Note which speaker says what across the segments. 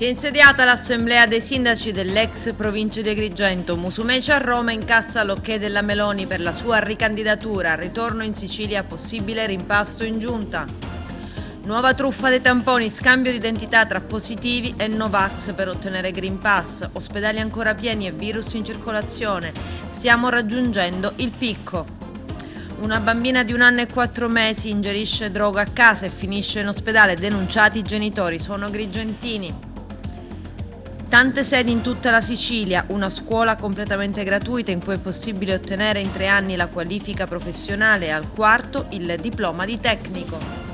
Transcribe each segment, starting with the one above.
Speaker 1: Si è insediata l'assemblea dei sindaci dell'ex provincia di Agrigento. Musumeci a Roma incassa l'ok della Meloni per la sua ricandidatura. Ritorno in Sicilia, possibile rimpasto in giunta. Nuova truffa dei tamponi, scambio di identità tra positivi e Novax per ottenere Green Pass. Ospedali ancora pieni e virus in circolazione. Stiamo raggiungendo il picco. Una bambina di 1 anno e 4 mesi ingerisce droga a casa e finisce in ospedale. Denunciati i genitori, sono agrigentini. Tante sedi in tutta la Sicilia, una scuola completamente gratuita in cui è possibile ottenere in 3 anni la qualifica professionale e al quarto il diploma di tecnico.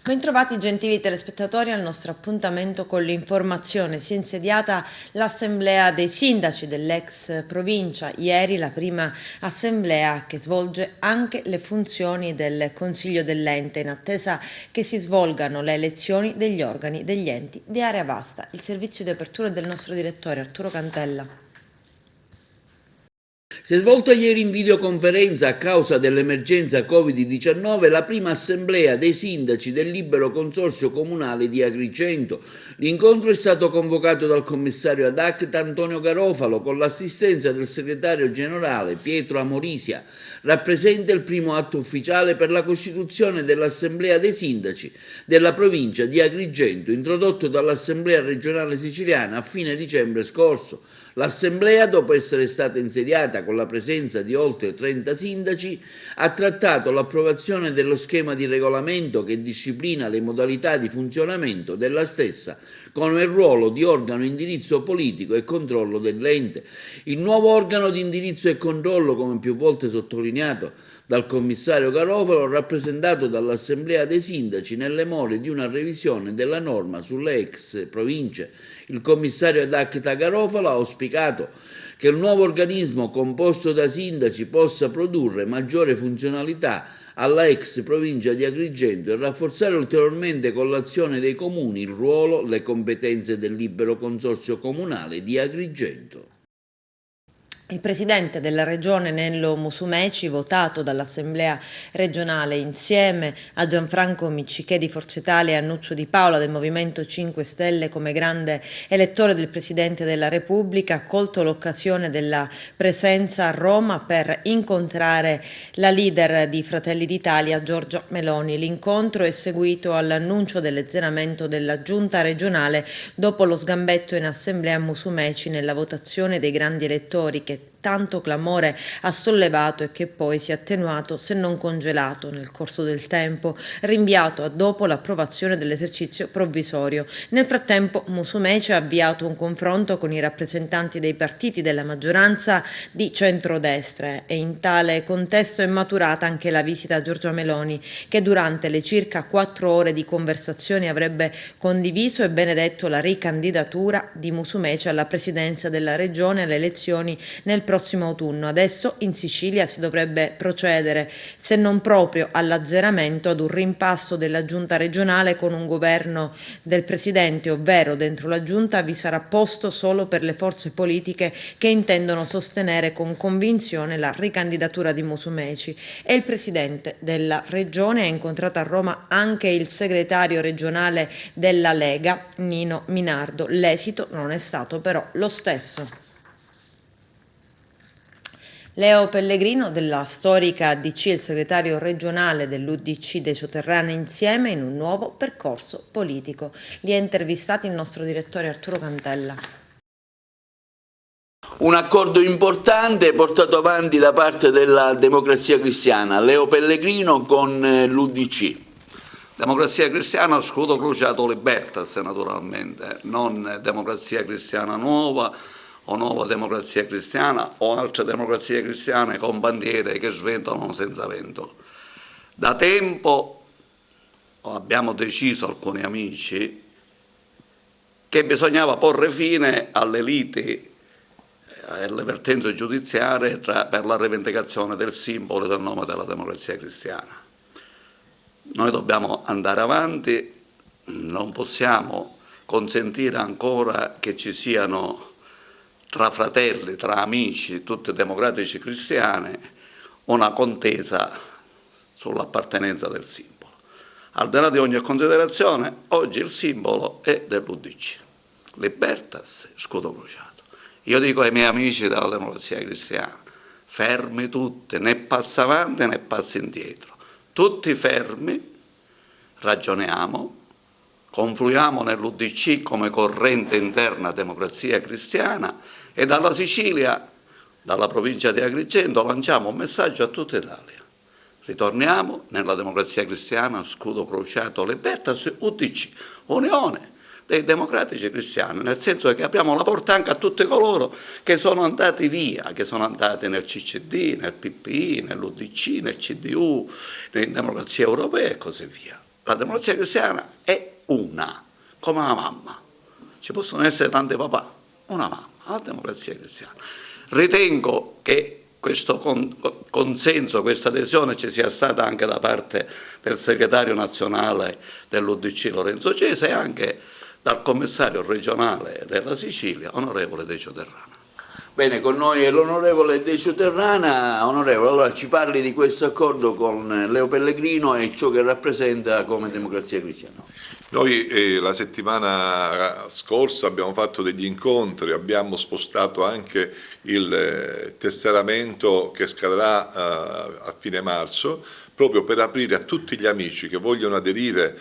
Speaker 1: Bentrovati gentili telespettatori al nostro appuntamento con l'informazione. Si è insediata l'assemblea dei sindaci dell'ex provincia. Ieri la prima assemblea che svolge anche le funzioni del Consiglio dell'ente in attesa che si svolgano le elezioni degli organi degli enti di area vasta. Il servizio di apertura del nostro direttore Arturo Cantella.
Speaker 2: Si è svolta ieri in videoconferenza a causa dell'emergenza Covid-19 la prima assemblea dei sindaci del libero consorzio comunale di Agrigento. L'incontro è stato convocato dal commissario ad acta Antonio Garofalo con l'assistenza del segretario generale Pietro Amorisia. Rappresenta il primo atto ufficiale per la costituzione dell'assemblea dei sindaci della provincia di Agrigento, introdotto dall'assemblea regionale siciliana a fine dicembre scorso. L'assemblea, dopo essere stata insediata con la presenza di oltre 30 sindaci, ha trattato l'approvazione dello schema di regolamento che disciplina le modalità di funzionamento della stessa, con il ruolo di organo indirizzo politico e controllo dell'ente. Il nuovo organo di indirizzo e controllo, come più volte sottolineato dal commissario Garofalo, rappresentato dall'assemblea dei sindaci nelle more di una revisione della norma sulle ex province. Il commissario ad acta Garofalo ha auspicato che il nuovo organismo composto da sindaci possa produrre maggiore funzionalità alla ex provincia di Agrigento e rafforzare ulteriormente con l'azione dei comuni il ruolo, le competenze del libero consorzio comunale di Agrigento.
Speaker 1: Il presidente della regione Nello Musumeci, votato dall'Assemblea regionale insieme a Gianfranco Miccichè di Forza Italia e a Nuccio Di Paola del Movimento 5 Stelle come grande elettore del Presidente della Repubblica, ha colto l'occasione della presenza a Roma per incontrare la leader di Fratelli d'Italia, Giorgia Meloni. L'incontro è seguito all'annuncio dell'azzeramento della giunta regionale dopo lo sgambetto in Assemblea a Musumeci nella votazione dei grandi elettori che tanto clamore ha sollevato e che poi si è attenuato se non congelato nel corso del tempo, rinviato a dopo l'approvazione dell'esercizio provvisorio. Nel frattempo Musumeci ha avviato un confronto con i rappresentanti dei partiti della maggioranza di centrodestra e in tale contesto è maturata anche la visita a Giorgia Meloni, che durante le circa 4 ore di conversazioni avrebbe condiviso e benedetto la ricandidatura di Musumeci alla presidenza della regione alle elezioni nel prossimo autunno. Adesso in Sicilia si dovrebbe procedere, se non proprio all'azzeramento, ad un rimpasto della giunta regionale con un governo del presidente, ovvero dentro la giunta vi sarà posto solo per le forze politiche che intendono sostenere con convinzione la ricandidatura di Musumeci. E il presidente della regione ha incontrato a Roma anche il segretario regionale della Lega, Nino Minardo. L'esito non è stato però lo stesso. Leo Pellegrino della storica ADC, il segretario regionale dell'UDC dei Sotterranei insieme in un nuovo percorso politico. Li ha intervistati il nostro direttore Arturo Cantella.
Speaker 2: Un accordo importante portato avanti da parte della Democrazia Cristiana, Leo Pellegrino con l'UDC.
Speaker 3: Democrazia Cristiana, scudo crociato Libertas naturalmente, non Democrazia Cristiana Nuova o Nuova Democrazia Cristiana o altre democrazie cristiane con bandiere che sventolano senza vento. Da tempo abbiamo deciso, alcuni amici, che bisognava porre fine alle liti e alle vertenze giudiziarie per la rivendicazione del simbolo e del nome della democrazia cristiana. Noi dobbiamo andare avanti, non possiamo consentire ancora che ci siano tra fratelli, tra amici, tutti democratici cristiani, una contesa sull'appartenenza del simbolo. Al di là di ogni considerazione, oggi il simbolo è dell'UDC, Libertas, scudo crociato. Io dico ai miei amici della Democrazia Cristiana, fermi tutti, né passi avanti né passi indietro, tutti fermi, ragioniamo, confluiamo nell'UDC come corrente interna Democrazia Cristiana e dalla Sicilia, dalla provincia di Agrigento, lanciamo un messaggio a tutta Italia. Ritorniamo nella Democrazia Cristiana, scudo crociato, Libertas, UDC, Unione dei Democratici Cristiani, nel senso che apriamo la porta anche a tutti coloro che sono andati via, che sono andati nel CCD, nel PPI, nell'UDC, nel CDU, nella Democrazia Europea e così via. La Democrazia Cristiana è una, come una mamma. Ci possono essere tanti papà, una mamma, la Democrazia Cristiana. Ritengo che questo consenso, questa adesione ci sia stata anche da parte del segretario nazionale dell'UDC Lorenzo Cesa e anche dal commissario regionale della Sicilia, onorevole Decio Terrana.
Speaker 2: Bene, con noi è l'onorevole Decio Terrana. Onorevole, allora ci parli di questo accordo con Leo Pellegrino e ciò che rappresenta come Democrazia Cristiana.
Speaker 4: Noi la settimana scorsa abbiamo fatto degli incontri, abbiamo spostato anche il tesseramento che scadrà a fine marzo, proprio per aprire a tutti gli amici che vogliono aderire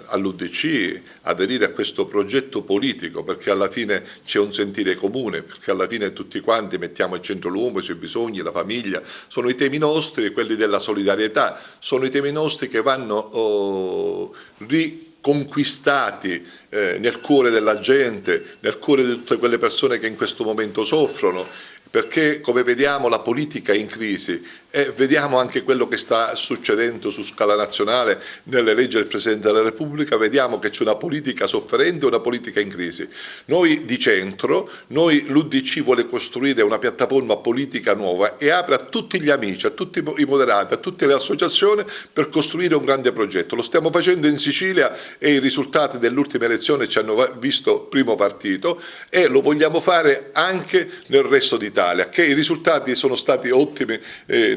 Speaker 4: all'UDC, aderire a questo progetto politico, perché alla fine c'è un sentire comune, perché alla fine tutti quanti mettiamo al centro l'uomo, i suoi bisogni, la famiglia, sono i temi nostri, quelli della solidarietà, sono i temi nostri che vanno riconquistati nel cuore della gente, nel cuore di tutte quelle persone che in questo momento soffrono, perché come vediamo la politica è in crisi e vediamo anche quello che sta succedendo su scala nazionale nelle leggi del Presidente della Repubblica, vediamo che c'è una politica sofferente e una politica in crisi. Noi di centro, l'UDC vuole costruire una piattaforma politica nuova e apre a tutti gli amici, a tutti i moderati, a tutte le associazioni per costruire un grande progetto. Lo stiamo facendo in Sicilia e i risultati dell'ultima elezione ci hanno visto primo partito e lo vogliamo fare anche nel resto d'Italia, che i risultati sono stati ottimi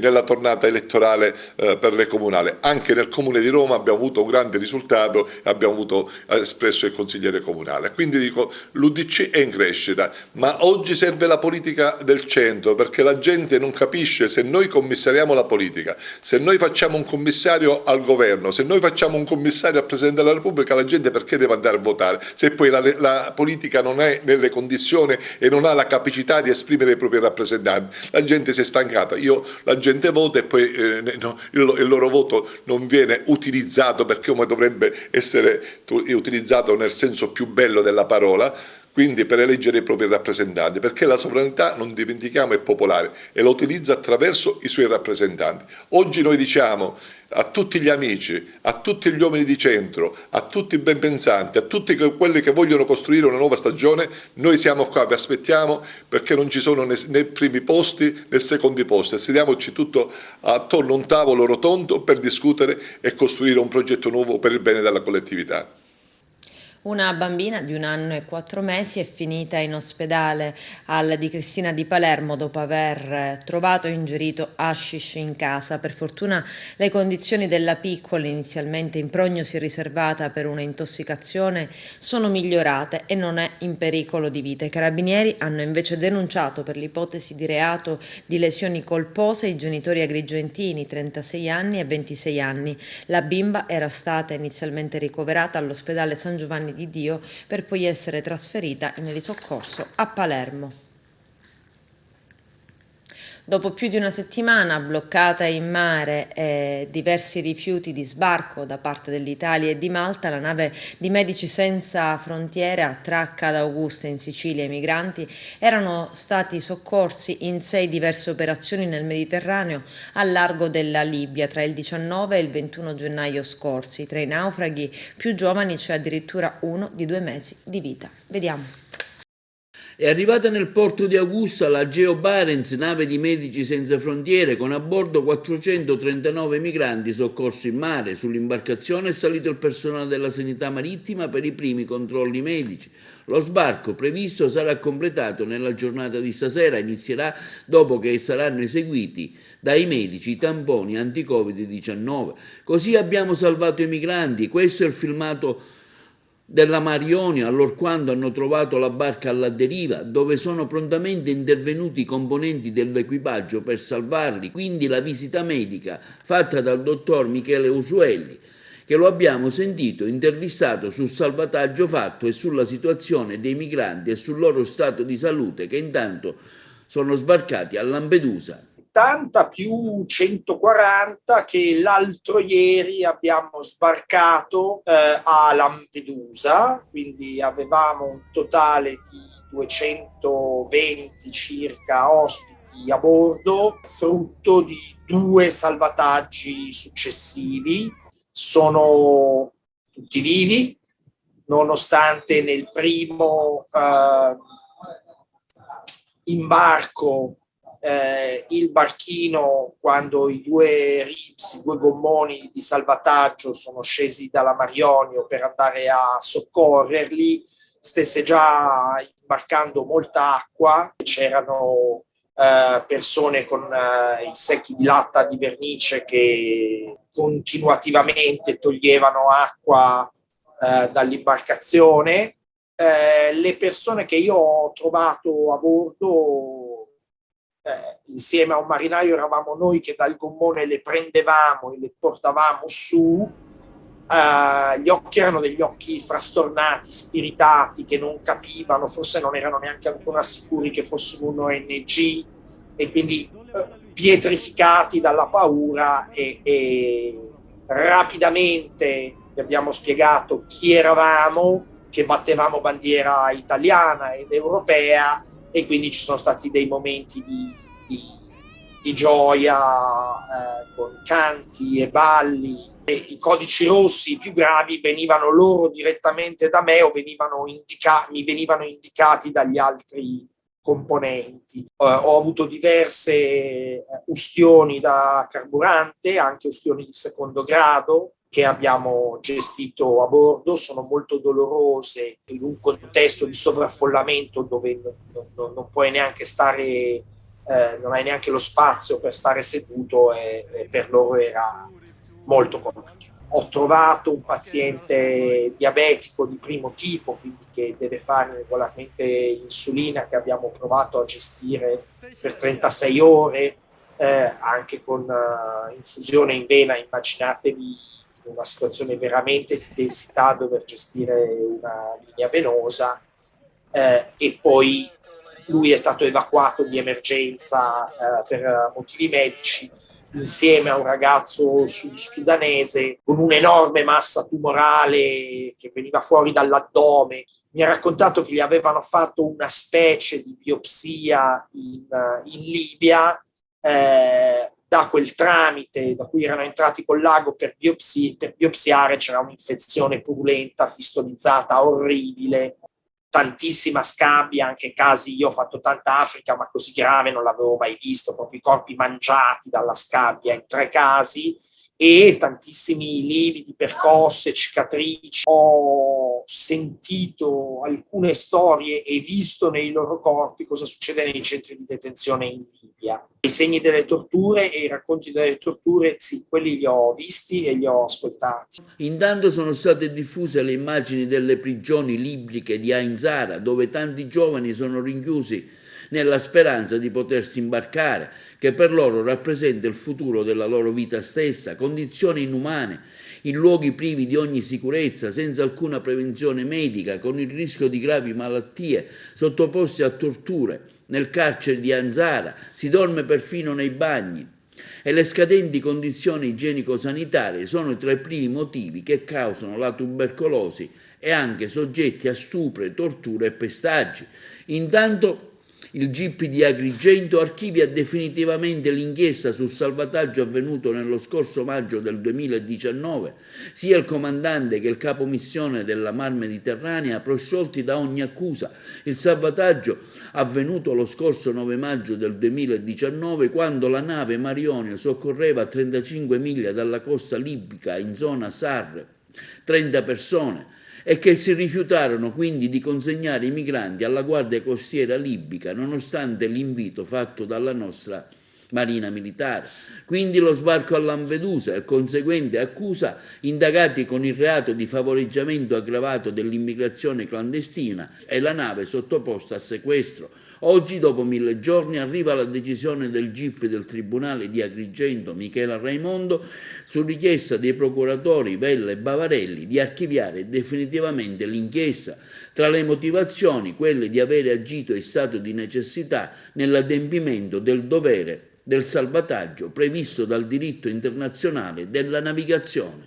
Speaker 4: nella tornata elettorale per le comunali. Anche nel Comune di Roma abbiamo avuto un grande risultato e abbiamo espresso il consigliere comunale. Quindi dico, l'UDC è in crescita, ma oggi serve la politica del centro, perché la gente non capisce se noi commissariamo la politica, se noi facciamo un commissario al governo, se noi facciamo un commissario al Presidente della Repubblica, la gente perché deve andare a votare? Se poi la politica non è nelle condizioni e non ha la capacità di esprimere i propri rappresentanti, la gente si è stancata. La gente vota e poi il loro voto non viene utilizzato perché come dovrebbe essere utilizzato nel senso più bello della parola, quindi per eleggere i propri rappresentanti, perché la sovranità, non dimentichiamo, è popolare e la utilizza attraverso i suoi rappresentanti. Oggi noi diciamo a tutti gli amici, a tutti gli uomini di centro, a tutti i benpensanti, a tutti quelli che vogliono costruire una nuova stagione, noi siamo qua, vi aspettiamo, perché non ci sono né primi posti né secondi posti, sediamoci tutto attorno a un tavolo rotondo per discutere e costruire un progetto nuovo per il bene della collettività.
Speaker 1: Una bambina di 1 anno e 4 mesi è finita in ospedale al Di Cristina di Palermo dopo aver trovato e ingerito hashish in casa. Per fortuna le condizioni della piccola, inizialmente in prognosi riservata per una intossicazione, sono migliorate e non è in pericolo di vita. I carabinieri hanno invece denunciato per l'ipotesi di reato di lesioni colpose i genitori agrigentini, 36 anni e 26 anni. La bimba era stata inizialmente ricoverata all'ospedale San Giovanni di Dio per poi essere trasferita in elisoccorso a Palermo. Dopo più di una settimana bloccata in mare e diversi rifiuti di sbarco da parte dell'Italia e di Malta, la nave di Medici Senza Frontiere attracca ad Augusta in Sicilia. I migranti erano stati soccorsi in 6 diverse operazioni nel Mediterraneo al largo della Libia tra il 19 e il 21 gennaio scorsi. Tra i naufraghi più giovani c'è addirittura uno di 2 mesi di vita. Vediamo.
Speaker 2: È arrivata nel porto di Augusta la Geo Barents, nave di Medici Senza Frontiere, con a bordo 439 migranti soccorsi in mare. Sull'imbarcazione è salito il personale della sanità marittima per i primi controlli medici. Lo sbarco previsto sarà completato nella giornata di stasera, inizierà dopo che saranno eseguiti dai medici i tamponi anti-Covid-19. Così abbiamo salvato i migranti. Questo è il filmato della Mare Ionio, allorquando hanno trovato la barca alla deriva, dove sono prontamente intervenuti i componenti dell'equipaggio per salvarli. Quindi la visita medica fatta dal dottor Michele Usuelli, che lo abbiamo sentito intervistato sul salvataggio fatto e sulla situazione dei migranti e sul loro stato di salute, che intanto sono sbarcati a Lampedusa.
Speaker 5: 80 più 140 che l'altro ieri abbiamo sbarcato a Lampedusa, quindi avevamo un totale di 220 circa ospiti a bordo, frutto di 2 salvataggi successivi. Sono tutti vivi, nonostante nel primo imbarco il barchino, quando i 2 RIPS, i 2 gommoni di salvataggio sono scesi dalla Mare Ionio per andare a soccorrerli, stesse già imbarcando molta acqua. C'erano persone con i secchi di latta di vernice che continuativamente toglievano acqua dall'imbarcazione. Le persone che io ho trovato a bordo, insieme a un marinaio, eravamo noi che dal gommone le prendevamo e le portavamo su. Gli occhi erano degli occhi frastornati, spiritati, che non capivano, forse non erano neanche ancora sicuri che fossimo un ONG, e quindi pietrificati dalla paura, e rapidamente gli abbiamo spiegato chi eravamo, che battevamo bandiera italiana ed europea, e quindi ci sono stati dei momenti di gioia con canti e balli. E i codici rossi più gravi venivano loro direttamente da me o mi venivano indicati dagli altri componenti. Ho avuto diverse ustioni da carburante, anche ustioni di secondo grado, che abbiamo gestito a bordo. Sono molto dolorose in un contesto di sovraffollamento dove non puoi neanche stare, non hai neanche lo spazio per stare seduto, e per loro era molto complicato. Ho trovato un paziente diabetico di primo tipo, quindi che deve fare regolarmente insulina, che abbiamo provato a gestire per 36 ore, anche con infusione in vena. Immaginatevi una situazione veramente di densità, dover gestire una linea venosa, e poi lui è stato evacuato di emergenza per motivi medici, insieme a un ragazzo sudanese con un'enorme massa tumorale che veniva fuori dall'addome. Mi ha raccontato che gli avevano fatto una specie di biopsia in Libia, da quel tramite da cui erano entrati col lago per biopsiare. C'era un'infezione purulenta, fistolizzata, orribile, tantissima scabbia, anche casi, io ho fatto tanta Africa, ma così grave non l'avevo mai visto, proprio i corpi mangiati dalla scabbia in 3 casi, e tantissimi lividi, percosse, cicatrici. Ho sentito alcune storie e visto nei loro corpi cosa succede nei centri di detenzione in Libia. I segni delle torture e i racconti delle torture, sì, quelli li ho visti e li ho ascoltati.
Speaker 2: Intanto sono state diffuse le immagini delle prigioni libiche di Ain Zara, dove tanti giovani sono rinchiusi nella speranza di potersi imbarcare, che per loro rappresenta il futuro della loro vita stessa. Condizioni inumane, in luoghi privi di ogni sicurezza, senza alcuna prevenzione medica, con il rischio di gravi malattie, sottoposti a torture. Nel carcere di Ain Zara si dorme perfino nei bagni, e le scadenti condizioni igienico-sanitarie sono tra i primi motivi che causano la tubercolosi, e anche soggetti a stupri, torture e pestaggi. Intanto Il GIP di Agrigento archivia definitivamente l'inchiesta sul salvataggio avvenuto nello scorso maggio del 2019. Sia il comandante che il capo missione della Mar Mediterranea prosciolti da ogni accusa. Il salvataggio avvenuto lo scorso 9 maggio del 2019, quando la nave Marionio soccorreva a 35 miglia dalla costa libica in zona Sarre 30 persone, e che si rifiutarono quindi di consegnare i migranti alla Guardia Costiera libica, nonostante l'invito fatto dalla nostra Marina Militare. Quindi lo sbarco a Lampedusa e conseguente accusa, indagati con il reato di favoreggiamento aggravato dell'immigrazione clandestina, e la nave sottoposta a sequestro. Oggi, dopo 1000 giorni, arriva la decisione del GIP del Tribunale di Agrigento, Michela Raimondo, su richiesta dei procuratori Vella e Bavarelli, di archiviare definitivamente l'inchiesta. Tra le motivazioni, quelle di avere agito in stato di necessità nell'adempimento del dovere del salvataggio previsto dal diritto internazionale della navigazione.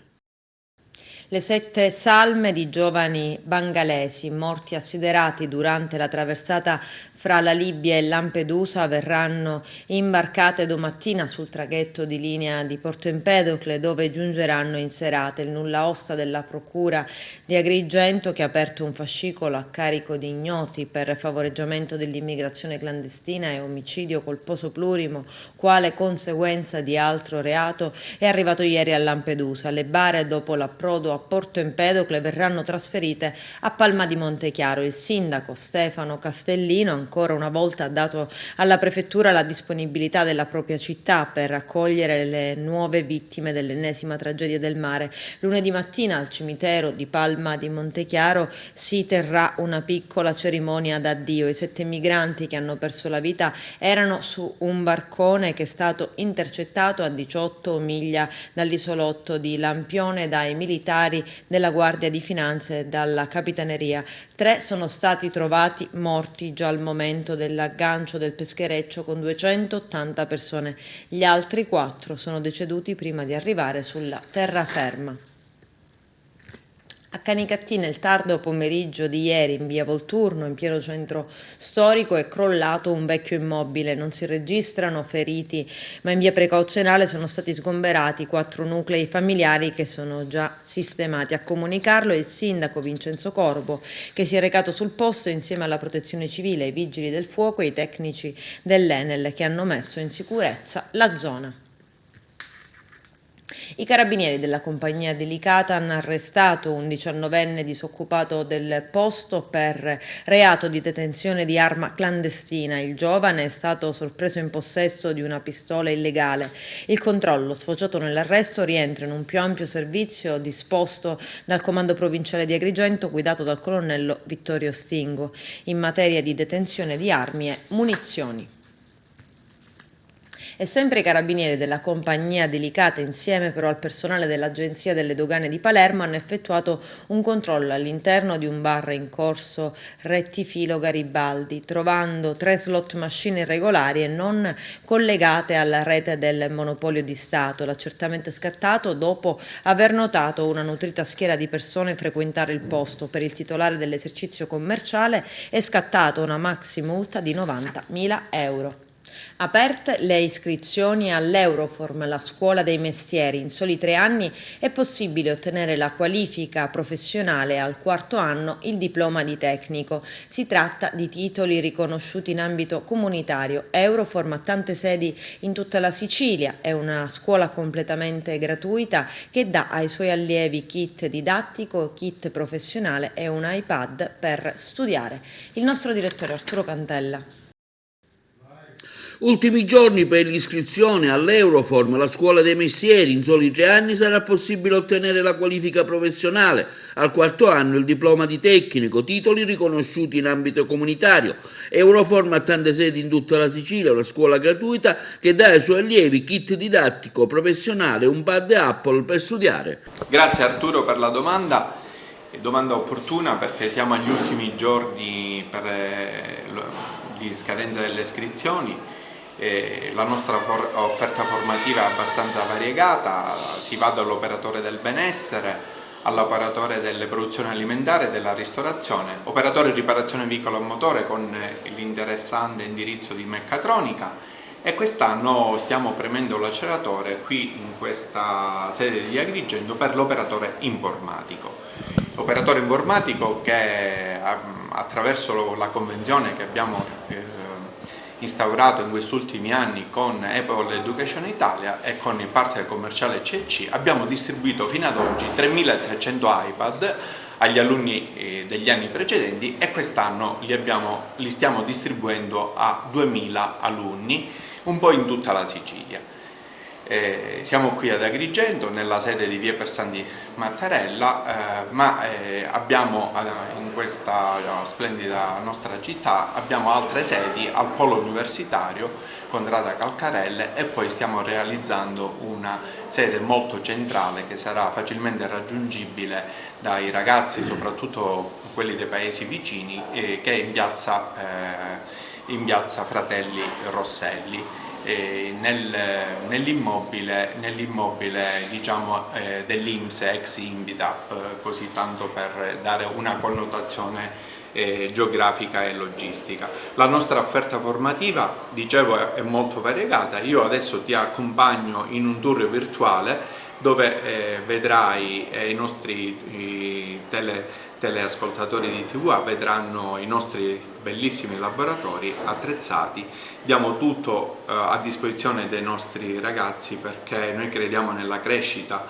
Speaker 1: Le 7 salme di giovani bangalesi morti assiderati durante la traversata fra la Libia e Lampedusa verranno imbarcate domattina sul traghetto di linea di Porto Empedocle, dove giungeranno in serata. Il nulla osta della Procura di Agrigento, che ha aperto un fascicolo a carico di ignoti per favoreggiamento dell'immigrazione clandestina e omicidio colposo plurimo quale conseguenza di altro reato, è arrivato ieri a Lampedusa. Le bare, dopo l'approdo a Porto Empedocle, verranno trasferite a Palma di Montechiaro. Il sindaco Stefano Castellino ancora una volta ha dato alla prefettura la disponibilità della propria città per accogliere le nuove vittime dell'ennesima tragedia del mare. Lunedì mattina al cimitero di Palma di Montechiaro si terrà una piccola cerimonia d'addio. I 7 migranti che hanno perso la vita erano su un barcone che è stato intercettato a 18 miglia dall'isolotto di Lampione dai militari della Guardia di Finanza e dalla Capitaneria. 3 sono stati trovati morti già al momento dell'aggancio del peschereccio con 280 persone. Gli altri 4 sono deceduti prima di arrivare sulla terraferma. A Canicattì, nel tardo pomeriggio di ieri, in via Volturno, in pieno centro storico, è crollato un vecchio immobile. Non si registrano feriti, ma in via precauzionale sono stati sgomberati 4 nuclei familiari che sono già sistemati. A comunicarlo il sindaco Vincenzo Corbo, che si è recato sul posto insieme alla Protezione Civile, ai Vigili del Fuoco e ai tecnici dell'Enel, che hanno messo in sicurezza la zona. I carabinieri della compagnia Delicata hanno arrestato un 19enne disoccupato del posto per reato di detenzione di arma clandestina. Il giovane è stato sorpreso in possesso di una pistola illegale. Il controllo, sfociato nell'arresto, rientra in un più ampio servizio disposto dal Comando Provinciale di Agrigento, guidato dal colonnello Vittorio Stingo, in materia di detenzione di armi e munizioni. E sempre i carabinieri della compagnia Delicata, insieme però al personale dell'Agenzia delle Dogane di Palermo, hanno effettuato un controllo all'interno di un bar in corso Rettifilo Garibaldi, trovando 3 slot machine irregolari e non collegate alla rete del Monopolio di Stato. L'accertamento è scattato dopo aver notato una nutrita schiera di persone frequentare il posto. Per il titolare dell'esercizio commerciale è scattata una maxi multa di 90.000 euro. Aperte le iscrizioni all'Euroform, la scuola dei mestieri. In soli 3 anni è possibile ottenere la qualifica professionale, al 4º anno il diploma di tecnico. Si tratta di titoli riconosciuti in ambito comunitario. Euroform ha tante sedi in tutta la Sicilia, è una scuola completamente gratuita che dà ai suoi allievi kit didattico, kit professionale e un iPad per studiare. Il nostro direttore Arturo Cantella.
Speaker 2: Ultimi giorni per l'iscrizione all'Euroform, la scuola dei mestieri. In soli 3 anni sarà possibile ottenere la qualifica professionale, al 4º anno il diploma di tecnico, titoli riconosciuti in ambito comunitario. Euroform ha tante sedi in tutta la Sicilia, una scuola gratuita che dà ai suoi allievi kit didattico professionale, un pad Apple per studiare.
Speaker 6: Grazie Arturo per la domanda opportuna, perché siamo agli ultimi giorni di scadenza delle iscrizioni. La nostra offerta formativa è abbastanza variegata, si va dall'operatore del benessere all'operatore delle produzioni alimentari e della ristorazione, operatore di riparazione veicolo a motore con l'interessante indirizzo di meccatronica, e quest'anno stiamo premendo l'acceleratore qui in questa sede di Agrigento per l'operatore informatico. Operatore informatico che attraverso la convenzione che abbiamo instaurato in questi ultimi anni con Apple Education Italia e con il partner commerciale CEC abbiamo distribuito fino ad oggi 3.300 iPad agli alunni degli anni precedenti, e quest'anno li stiamo distribuendo a 2.000 alunni, un po' in tutta la Sicilia. Siamo qui ad Agrigento nella sede di via Persanti Mattarella, ma abbiamo in questa splendida nostra città abbiamo altre sedi al polo universitario Contrada Calcarelle, e poi stiamo realizzando una sede molto centrale che sarà facilmente raggiungibile dai ragazzi, soprattutto quelli dei paesi vicini, che è in piazza Fratelli Rosselli. Nell'immobile diciamo, dell'INPS ex Invitap, così tanto per dare una connotazione geografica e logistica. La nostra offerta formativa, dicevo, è molto variegata. Io adesso ti accompagno in un tour virtuale dove vedrai i nostri teleascoltatori di TV vedranno i nostri bellissimi laboratori attrezzati. Diamo tutto a disposizione dei nostri ragazzi, perché noi crediamo nella crescita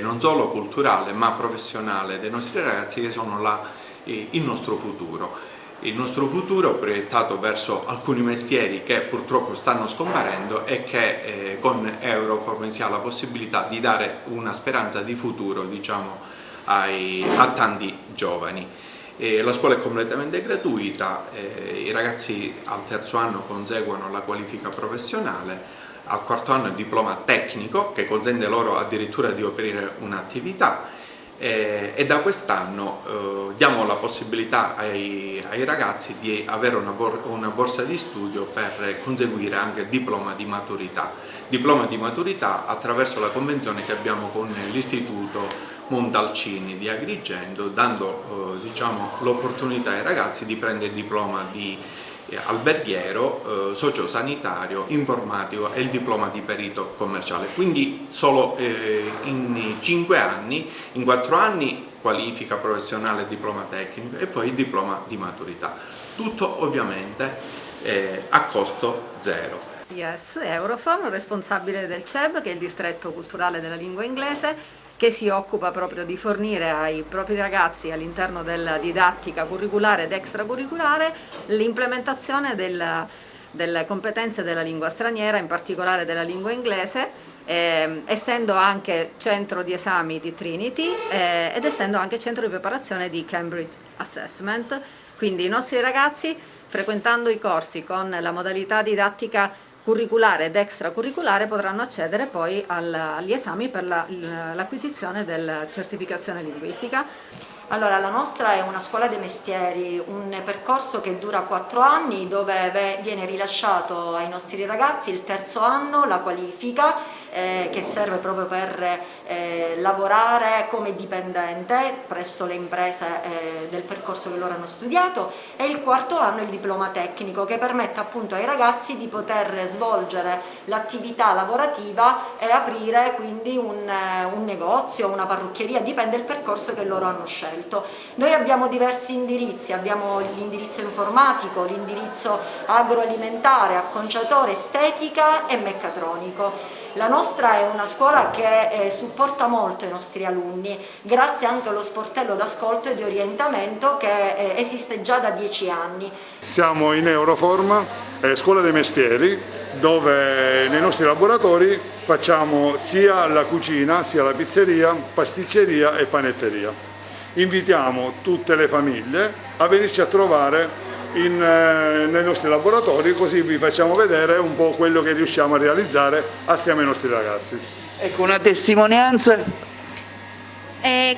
Speaker 6: non solo culturale ma professionale dei nostri ragazzi, che sono il nostro futuro. Il nostro futuro proiettato verso alcuni mestieri che purtroppo stanno scomparendo e che con Euroform si ha la possibilità di dare una speranza di futuro, diciamo, a tanti giovani. La scuola è completamente gratuita, i ragazzi al terzo anno conseguono la qualifica professionale, al quarto anno il diploma tecnico che consente loro addirittura di aprire un'attività, e da quest'anno diamo la possibilità ai ragazzi di avere una borsa di studio per conseguire anche il diploma di maturità attraverso la convenzione che abbiamo con l'Istituto Montalcini di Agrigento, dando diciamo, l'opportunità ai ragazzi di prendere il diploma di alberghiero, sociosanitario, informatico e il diploma di perito commerciale. Quindi solo in 5 anni, in 4 anni qualifica professionale e diploma tecnico, e poi il diploma di maturità. Tutto ovviamente a costo zero.
Speaker 7: Yes, Euroform, responsabile del CEB, che è il distretto culturale della lingua inglese, che si occupa proprio di fornire ai propri ragazzi all'interno della didattica curriculare ed extracurriculare l'implementazione delle competenze della lingua straniera, in particolare della lingua inglese, essendo anche centro di esami di Trinity ed essendo anche centro di preparazione di Cambridge Assessment. Quindi i nostri ragazzi, frequentando i corsi con la modalità didattica curriculare ed extracurriculare, potranno accedere poi agli esami per l'acquisizione della certificazione linguistica.
Speaker 8: Allora, la nostra è una scuola dei mestieri, un percorso che dura 4 anni, dove viene rilasciato ai nostri ragazzi il terzo anno la qualifica che serve proprio per lavorare come dipendente presso le imprese del percorso che loro hanno studiato, e il quarto anno il diploma tecnico, che permette appunto ai ragazzi di poter svolgere l'attività lavorativa e aprire quindi un negozio, una parrucchieria, dipende dal percorso che loro hanno scelto. Noi abbiamo diversi indirizzi, abbiamo l'indirizzo informatico, l'indirizzo agroalimentare, acconciatore, estetica e meccatronico. La nostra è una scuola che supporta molto i nostri alunni, grazie anche allo sportello d'ascolto e di orientamento che esiste già da 10 anni.
Speaker 9: Siamo in Euroform, scuola dei mestieri, dove nei nostri laboratori facciamo sia la cucina, sia la pizzeria, pasticceria e panetteria. Invitiamo tutte le famiglie a venirci a trovare nei nostri laboratori, così vi facciamo vedere un po' quello che riusciamo a realizzare assieme ai nostri ragazzi.
Speaker 2: Ecco una testimonianza.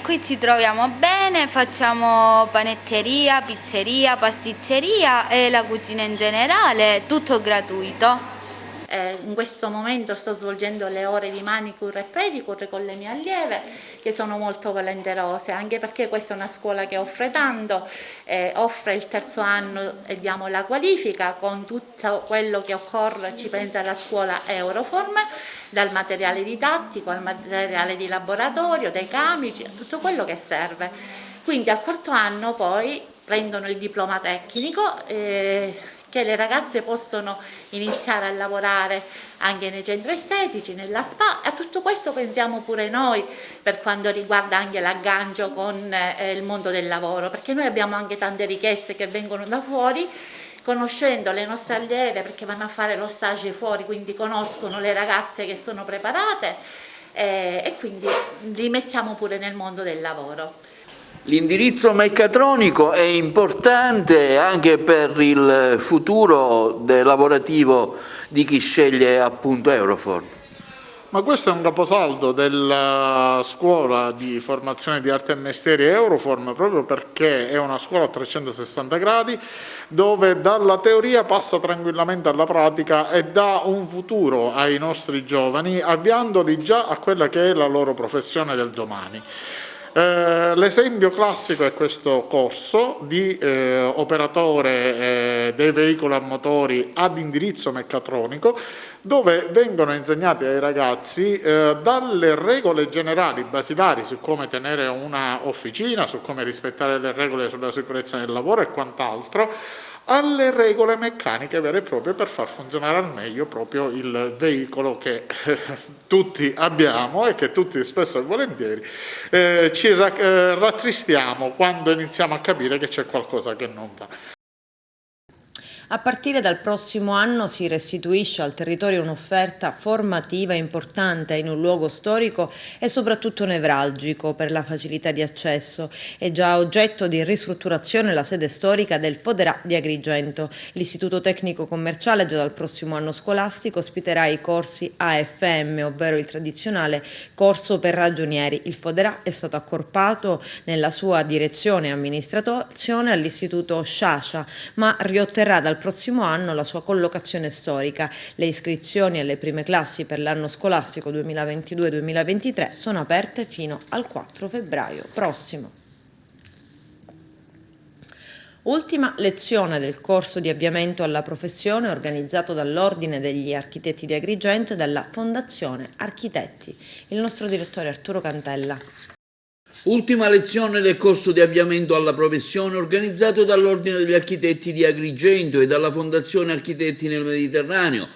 Speaker 10: Qui ci troviamo bene, facciamo panetteria, pizzeria, pasticceria e la cucina in generale, tutto gratuito.
Speaker 11: In questo momento sto svolgendo le ore di manicure e pedicure con le mie allieve, che sono molto volenterose, anche perché questa è una scuola che offre tanto, offre il terzo anno e diamo la qualifica con tutto quello che occorre, ci pensa la scuola Euroform, dal materiale didattico al materiale di laboratorio, dai camici, tutto quello che serve. Quindi al quarto anno poi prendono il diploma tecnico, che le ragazze possono iniziare a lavorare anche nei centri estetici, nella spa, e a tutto questo pensiamo pure noi per quanto riguarda anche l'aggancio con il mondo del lavoro, perché noi abbiamo anche tante richieste che vengono da fuori, conoscendo le nostre allieve, perché vanno a fare lo stage fuori, quindi conoscono le ragazze che sono preparate e quindi li mettiamo pure nel mondo del lavoro.
Speaker 2: L'indirizzo meccatronico è importante anche per il futuro lavorativo di chi sceglie appunto Euroform.
Speaker 12: Ma questo è un caposaldo della scuola di formazione di arte e mestieri Euroform, proprio perché è una scuola a 360 gradi dove dalla teoria passa tranquillamente alla pratica e dà un futuro ai nostri giovani, avviandoli già a quella che è la loro professione del domani. L'esempio classico è questo corso di operatore dei veicoli a motori ad indirizzo meccatronico, dove vengono insegnati ai ragazzi dalle regole generali basilari su come tenere una officina, su come rispettare le regole sulla sicurezza del lavoro e quant'altro, alle regole meccaniche vere e proprie per far funzionare al meglio proprio il veicolo che tutti abbiamo e che tutti spesso e volentieri ci rattristiamo quando iniziamo a capire che c'è qualcosa che non va.
Speaker 1: A partire dal prossimo anno si restituisce al territorio un'offerta formativa importante in un luogo storico e soprattutto nevralgico per la facilità di accesso. È già oggetto di ristrutturazione la sede storica del Foderà di Agrigento. L'Istituto Tecnico Commerciale già dal prossimo anno scolastico ospiterà i corsi AFM, ovvero il tradizionale corso per ragionieri. Il Foderà è stato accorpato nella sua direzione e amministrazione all'Istituto Sciascia, ma riotterrà dal prossimo anno la sua collocazione storica. Le iscrizioni alle prime classi per l'anno scolastico 2022-2023 sono aperte fino al 4 febbraio prossimo. Ultima lezione del corso di avviamento alla professione organizzato dall'Ordine degli Architetti di Agrigento e dalla Fondazione Architetti. Il nostro direttore Arturo Cantella.
Speaker 2: Ultima lezione del corso di avviamento alla professione organizzato dall'Ordine degli Architetti di Agrigento e dalla Fondazione Architetti nel Mediterraneo,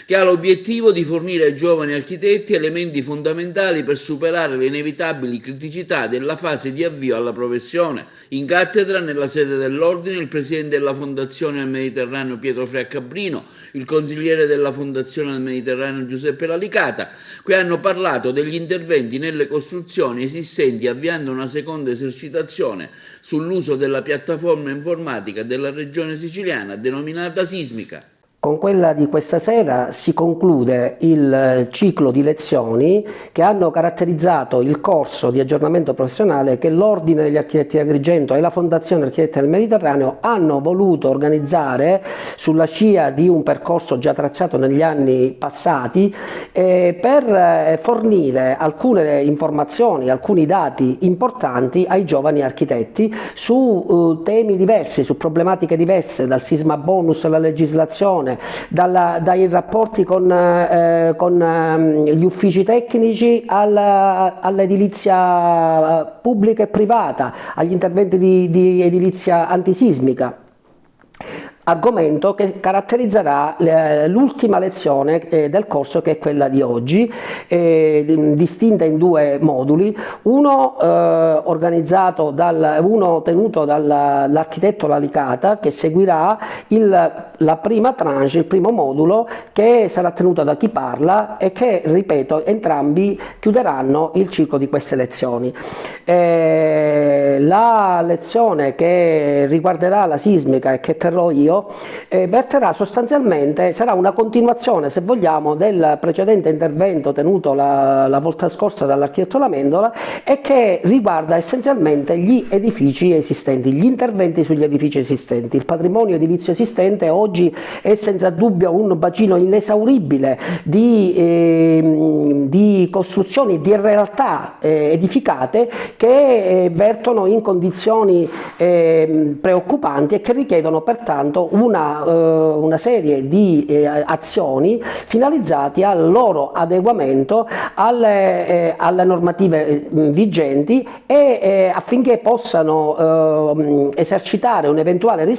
Speaker 2: che ha l'obiettivo di fornire ai giovani architetti elementi fondamentali per superare le inevitabili criticità della fase di avvio alla professione. In cattedra, nella sede dell'Ordine, il presidente della Fondazione del Mediterraneo Pietro Freaccabrino, il consigliere della Fondazione del Mediterraneo Giuseppe Lalicata, che hanno parlato degli interventi nelle costruzioni esistenti, avviando una seconda esercitazione sull'uso della piattaforma informatica della regione siciliana denominata Sismica.
Speaker 13: Con quella di questa sera si conclude il ciclo di lezioni che hanno caratterizzato il corso di aggiornamento professionale che l'Ordine degli Architetti di Agrigento e la Fondazione Architetti del Mediterraneo hanno voluto organizzare sulla scia di un percorso già tracciato negli anni passati per fornire alcune informazioni, alcuni dati importanti ai giovani architetti su temi diversi, su problematiche diverse, dal sisma bonus alla legislazione, dai rapporti con gli uffici tecnici all'edilizia pubblica e privata, agli interventi di edilizia antisismica. Argomento che caratterizzerà l'ultima lezione del corso, che è quella di oggi, distinta in due moduli, uno tenuto dall'architetto Lalicata, che seguirà la prima tranche, il primo modulo, che sarà tenuto da chi parla e che, ripeto, entrambi chiuderanno il ciclo di queste lezioni. La lezione che riguarderà la sismica e che terrò io avvio verterà sostanzialmente, sarà una continuazione, se vogliamo, del precedente intervento tenuto la volta scorsa dall'architetto Lamendola, e che riguarda essenzialmente gli edifici esistenti, gli interventi sugli edifici esistenti. Il patrimonio edilizio esistente oggi è senza dubbio un bacino inesauribile di costruzioni, di realtà edificate che vertono in condizioni preoccupanti e che richiedono pertanto una serie di azioni finalizzate al loro adeguamento alle normative vigenti e affinché possano esercitare un'eventuale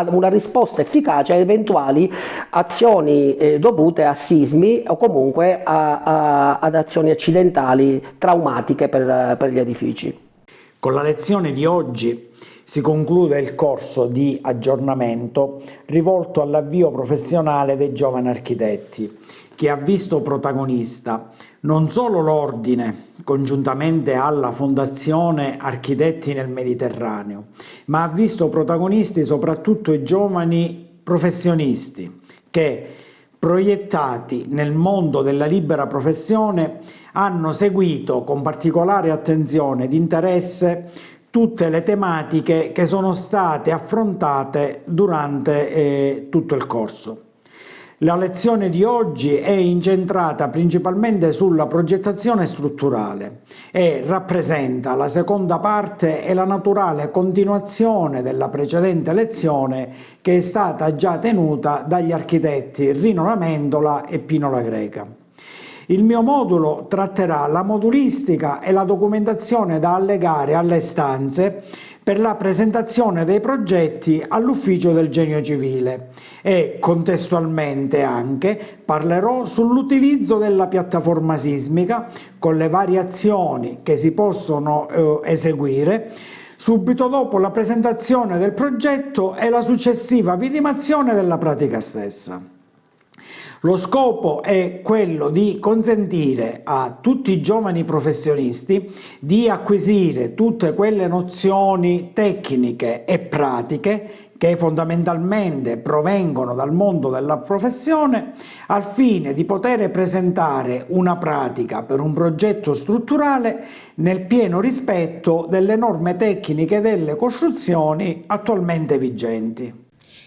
Speaker 13: una risposta efficace a eventuali azioni dovute a sismi o comunque ad azioni accidentali traumatiche per gli edifici.
Speaker 14: Con la lezione di oggi si conclude il corso di aggiornamento rivolto all'avvio professionale dei giovani architetti, che ha visto protagonista non solo l'Ordine, congiuntamente alla Fondazione Architetti nel Mediterraneo, ma ha visto protagonisti soprattutto i giovani professionisti che, proiettati nel mondo della libera professione, hanno seguito con particolare attenzione ed interesse tutte le tematiche che sono state affrontate durante tutto il corso. La lezione di oggi è incentrata principalmente sulla progettazione strutturale e rappresenta la seconda parte e la naturale continuazione della precedente lezione che è stata già tenuta dagli architetti Rino Lamendola e Pino La Greca. Il mio modulo tratterà la modulistica e la documentazione da allegare alle stanze per la presentazione dei progetti all'ufficio del Genio Civile e contestualmente anche parlerò sull'utilizzo della piattaforma sismica con le variazioni che si possono eseguire subito dopo la presentazione del progetto e la successiva vidimazione della pratica stessa. Lo scopo è quello di consentire a tutti i giovani professionisti di acquisire tutte quelle nozioni tecniche e pratiche che fondamentalmente provengono dal mondo della professione, al fine di poter presentare una pratica per un progetto strutturale nel pieno rispetto delle norme tecniche delle costruzioni attualmente vigenti.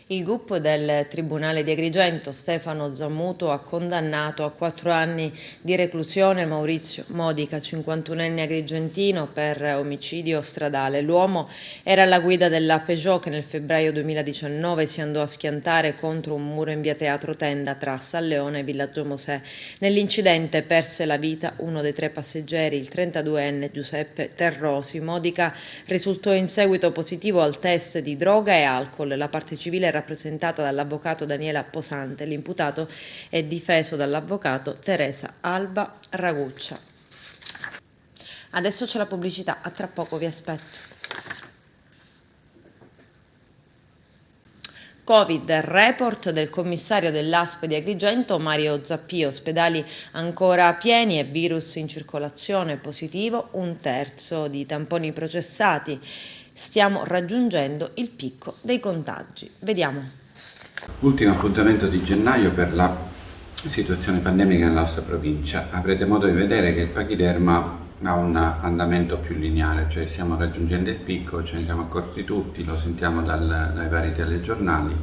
Speaker 1: Il GUP del Tribunale di Agrigento, Stefano Zammuto, ha condannato a 4 anni di reclusione Maurizio Modica, 51enne agrigentino, per omicidio stradale. L'uomo era alla guida della Peugeot che nel febbraio 2019 si andò a schiantare contro un muro in via Teatro Tenda tra San Leone e Villaggio Mosè. Nell'incidente perse la vita uno dei 3 passeggeri, il 32enne Giuseppe Terrosi. Modica risultò in seguito positivo al test di droga e alcol. La parte civile rappresentata dall'avvocato Daniela Posante. L'imputato è difeso dall'avvocato Teresa Alba Raguccia. Adesso c'è la pubblicità, a tra poco vi aspetto. Covid, report del commissario dell'ASP di Agrigento Mario Zappi, ospedali ancora pieni e virus in circolazione positivo, 1/3 di tamponi processati. Stiamo raggiungendo il picco dei contagi. Vediamo.
Speaker 15: Ultimo appuntamento di gennaio per la situazione pandemica nella nostra provincia. Avrete modo di vedere che il pachiderma ha un andamento più lineare, cioè stiamo raggiungendo il picco, ce ne siamo accorti tutti, lo sentiamo dai vari telegiornali.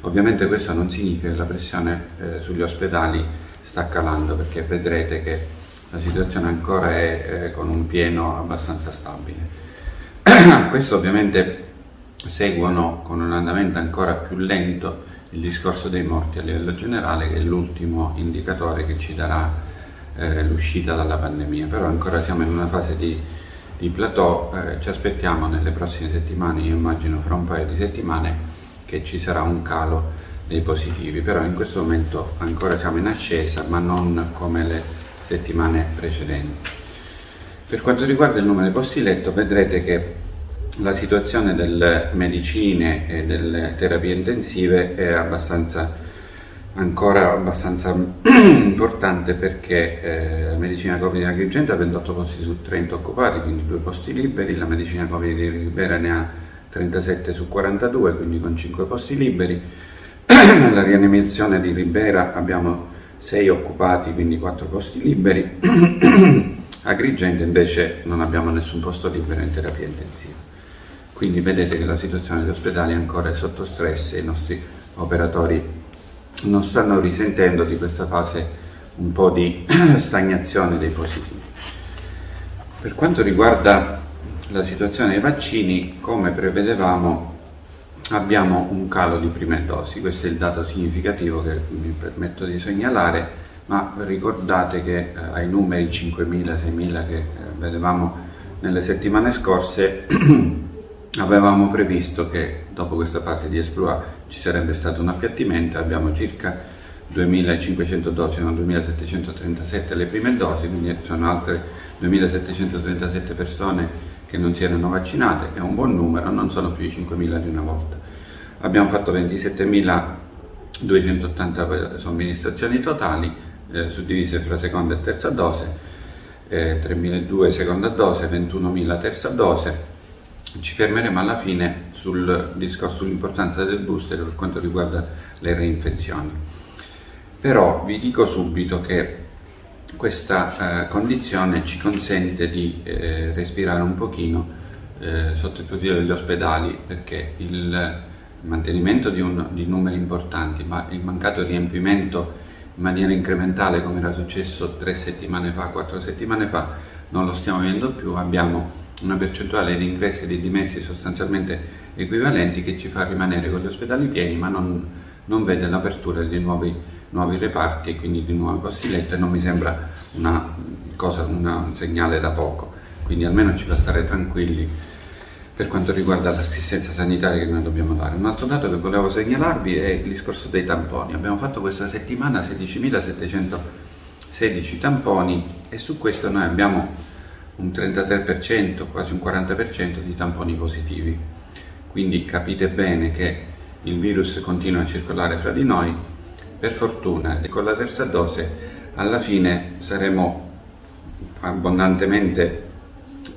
Speaker 15: Ovviamente questo non significa che la pressione sugli ospedali sta calando, perché vedrete che la situazione ancora è con un pieno abbastanza stabile. Questo ovviamente seguono con un andamento ancora più lento il discorso dei morti a livello generale, che è l'ultimo indicatore che ci darà l'uscita dalla pandemia, però ancora siamo in una fase di plateau. Ci aspettiamo nelle prossime settimane, io immagino fra un paio di settimane, che ci sarà un calo dei positivi, però in questo momento ancora siamo in ascesa, ma non come le settimane precedenti. Per quanto riguarda il numero dei posti letto, vedrete che la situazione delle medicine e delle terapie intensive è ancora abbastanza importante, perché la medicina Covid di Agrigento ha 28 posti su 30 occupati, quindi 2 posti liberi, la medicina Covid di Ribera ne ha 37 su 42, quindi con 5 posti liberi. Nella rianimazione di Ribera abbiamo 6 occupati, quindi 4 posti liberi. Agrigento invece non abbiamo nessun posto libero in terapia intensiva. Quindi vedete che la situazione degli ospedali ancora è sotto stress e i nostri operatori non stanno risentendo di questa fase un po' di stagnazione dei positivi. Per quanto riguarda la situazione dei vaccini, come prevedevamo, abbiamo un calo di prime dosi. Questo è il dato significativo che mi permetto di segnalare, ma ricordate che ai numeri 5.000-6.000 che vedevamo nelle settimane scorse avevamo previsto che dopo questa fase di esploit ci sarebbe stato un appiattimento. Abbiamo circa 2.500 dosi, no, 2.737 le prime dosi, quindi sono altre 2.737 persone che non si erano vaccinate, è un buon numero, non sono più di 5.000 di una volta. Abbiamo fatto 27.280 somministrazioni totali, suddivise fra seconda e terza dose, 3.200 seconda dose, 21.000 terza dose. Ci fermeremo alla fine sul discorso sull'importanza del booster per quanto riguarda le reinfezioni. Però vi dico subito che questa condizione ci consente di respirare un pochino sotto il profilo degli ospedali, perché il mantenimento di numeri importanti, ma il mancato riempimento in maniera incrementale, come era successo 3 settimane fa, 4 settimane fa, non lo stiamo vedendo più. Abbiamo una percentuale di ingressi e di dimessi sostanzialmente equivalenti, che ci fa rimanere con gli ospedali pieni, ma non vede l'apertura di nuovi reparti e quindi di nuovi posti letto, e non mi sembra un segnale da poco, quindi almeno ci fa stare tranquilli per quanto riguarda l'assistenza sanitaria che noi dobbiamo dare. Un altro dato che volevo segnalarvi è il discorso dei tamponi. Abbiamo fatto questa settimana 16.716 tamponi e su questo noi abbiamo un 33%, quasi un 40% di tamponi positivi. Quindi capite bene che il virus continua a circolare fra di noi. Per fortuna, e con la terza dose alla fine saremo abbondantemente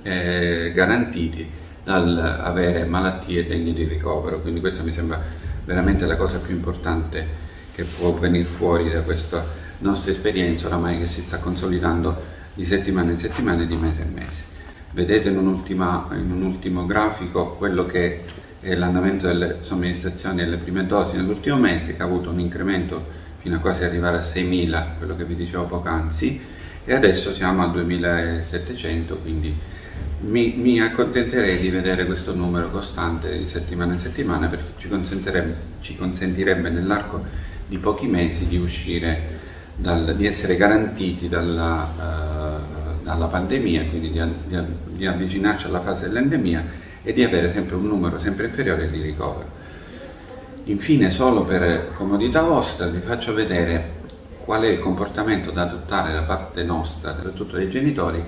Speaker 15: garantiti dal avere malattie degne di ricovero. Quindi questa mi sembra veramente la cosa più importante che può venire fuori da questa nostra esperienza oramai che si sta consolidando di settimana in settimana e di mese in mese. Vedete in un ultimo grafico quello che è l'andamento delle somministrazioni delle prime dosi nell'ultimo mese, che ha avuto un incremento fino a quasi arrivare a 6.000, quello che vi dicevo poc'anzi, e adesso siamo a 2.700, quindi mi accontenterei di vedere questo numero costante di settimana in settimana, perché ci consentirebbe nell'arco di pochi mesi di uscire di essere garantiti dalla pandemia, quindi di avvicinarci alla fase dell'endemia e di avere sempre un numero sempre inferiore di ricovero. Infine, solo per comodità vostra, vi faccio vedere qual è il comportamento da adottare da parte nostra, soprattutto dei genitori,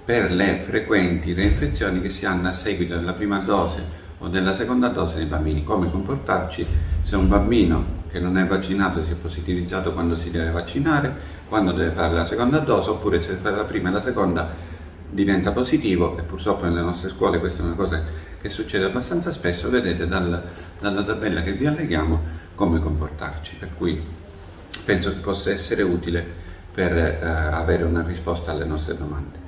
Speaker 15: per le frequenti reinfezioni che si hanno a seguito della prima dose o della seconda dose dei bambini. Come comportarci se un bambino che non è vaccinato si è positivizzato quando si deve vaccinare, quando deve fare la seconda dose, oppure se fa la prima e la seconda diventa positivo, e purtroppo nelle nostre scuole questa è una cosa che succede abbastanza spesso. Vedete dalla tabella che vi alleghiamo come comportarci, per cui penso che possa essere utile per avere una risposta alle nostre domande.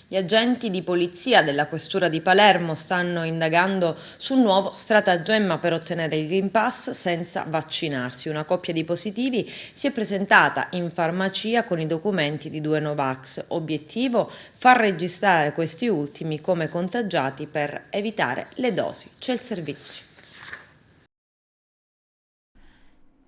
Speaker 1: Gli agenti di polizia della Questura di Palermo stanno indagando sul nuovo stratagemma per ottenere il Green Pass senza vaccinarsi. Una coppia di positivi si è presentata in farmacia con i documenti di 2 Novax. Obiettivo: far registrare questi ultimi come contagiati per evitare le dosi. C'è il servizio.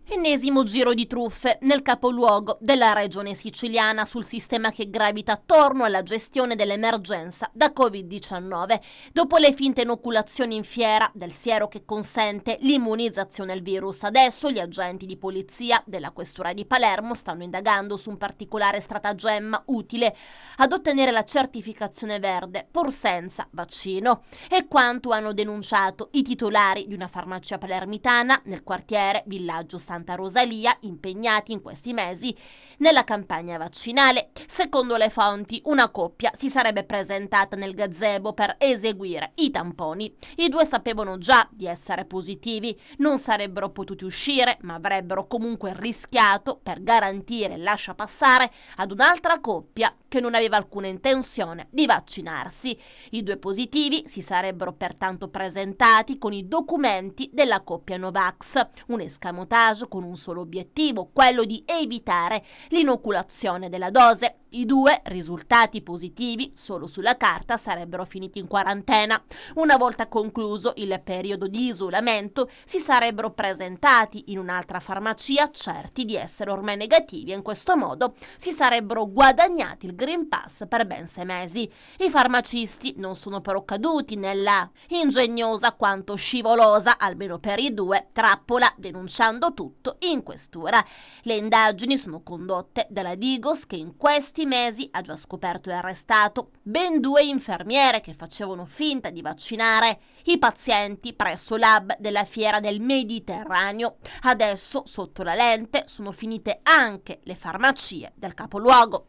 Speaker 16: Ennesimo giro di truffe nel capoluogo della regione siciliana sul sistema che gravita attorno alla gestione dell'emergenza da Covid-19. Dopo le finte inoculazioni in fiera del siero che consente l'immunizzazione al virus, adesso gli agenti di polizia della Questura di Palermo stanno indagando su un particolare stratagemma utile ad ottenere la certificazione verde pur senza vaccino. È quanto hanno denunciato i titolari di una farmacia palermitana nel quartiere Villaggio Santa Santa Rosalia impegnati in questi mesi nella campagna vaccinale. Secondo le fonti, una coppia si sarebbe presentata nel gazebo per eseguire i tamponi. I due sapevano già di essere positivi, non sarebbero potuti uscire, ma avrebbero comunque rischiato, per garantire il lascia passare, ad un'altra coppia che non aveva alcuna intenzione di vaccinarsi. I due positivi si sarebbero pertanto presentati con i documenti della coppia Novax, un escamotage con un solo obiettivo, quello di evitare l'inoculazione della dose. I due risultati positivi solo sulla carta sarebbero finiti in quarantena. Una volta concluso il periodo di isolamento si sarebbero presentati in un'altra farmacia certi di essere ormai negativi e in questo modo si sarebbero guadagnati il Green Pass per ben 6 mesi. I farmacisti non sono però caduti nella ingegnosa quanto scivolosa, almeno per i due, trappola, denunciando tutto in questura. Le indagini sono condotte dalla Digos, che in questi mesi ha già scoperto e arrestato ben 2 infermiere che facevano finta di vaccinare i pazienti presso l'hub della Fiera del Mediterraneo. Adesso sotto la lente sono finite anche le farmacie del capoluogo.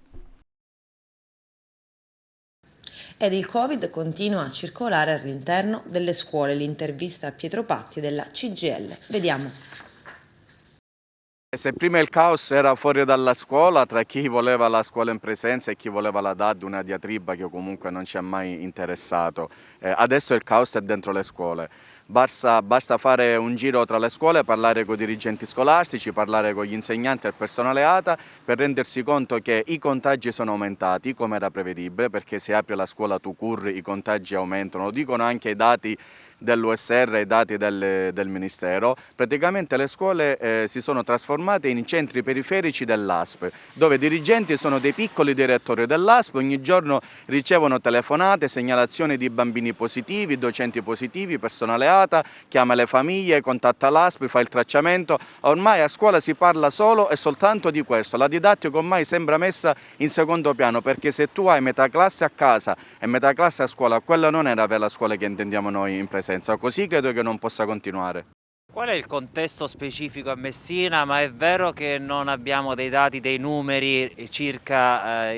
Speaker 1: Ed il Covid continua a circolare all'interno delle scuole. L'intervista a Pietro Patti della CGIL. Vediamo.
Speaker 17: Se prima il caos era fuori dalla scuola tra chi voleva la scuola in presenza e chi voleva la DAD, una diatriba che comunque non ci ha mai interessato, adesso il caos è dentro le scuole. Basta fare un giro tra le scuole, parlare con i dirigenti scolastici, parlare con gli insegnanti e il personale ATA per rendersi conto che i contagi sono aumentati, come era prevedibile, perché se apre la scuola tout court i contagi aumentano, lo dicono anche i dati dell'USR e i dati del Ministero. Praticamente le scuole si sono trasformate in centri periferici dell'ASP, dove i dirigenti sono dei piccoli direttori dell'ASP, ogni giorno ricevono telefonate, segnalazioni di bambini positivi, docenti positivi, personale ATA, chiama le famiglie, contatta l'ASP, fa il tracciamento. Ormai a scuola si parla solo e soltanto di questo, la didattica ormai sembra messa in secondo piano, perché se tu hai metà classe a casa e metà classe a scuola, quella non è la vera scuola che intendiamo noi in presenza. Così credo che non possa continuare.
Speaker 18: Qual è il contesto specifico a Messina? Ma è vero che non abbiamo dei dati, dei numeri circa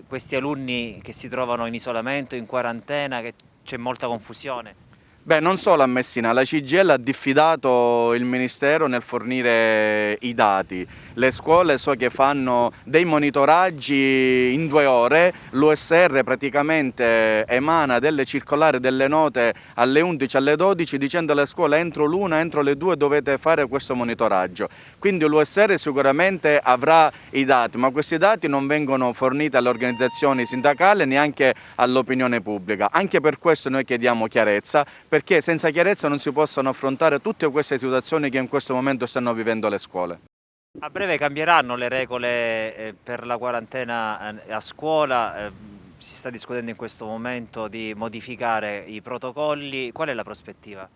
Speaker 18: questi alunni che si trovano in isolamento, in quarantena, che c'è molta confusione?
Speaker 17: Beh, non solo a Messina, la CGIL ha diffidato il Ministero nel fornire i dati. Le scuole so che fanno dei monitoraggi in 2 ore, l'USR praticamente emana delle circolari, delle note alle 11, alle 12 dicendo alle scuole entro l'1, entro le 2 dovete fare questo monitoraggio. Quindi l'USR sicuramente avrà i dati, ma questi dati non vengono forniti alle organizzazioni sindacali neanche all'opinione pubblica. Anche per questo noi chiediamo chiarezza, perché senza chiarezza non si possono affrontare tutte queste situazioni che in questo momento stanno vivendo le scuole.
Speaker 18: A breve cambieranno le regole per la quarantena a scuola, si sta discutendo in questo momento di modificare i protocolli, qual è la prospettiva?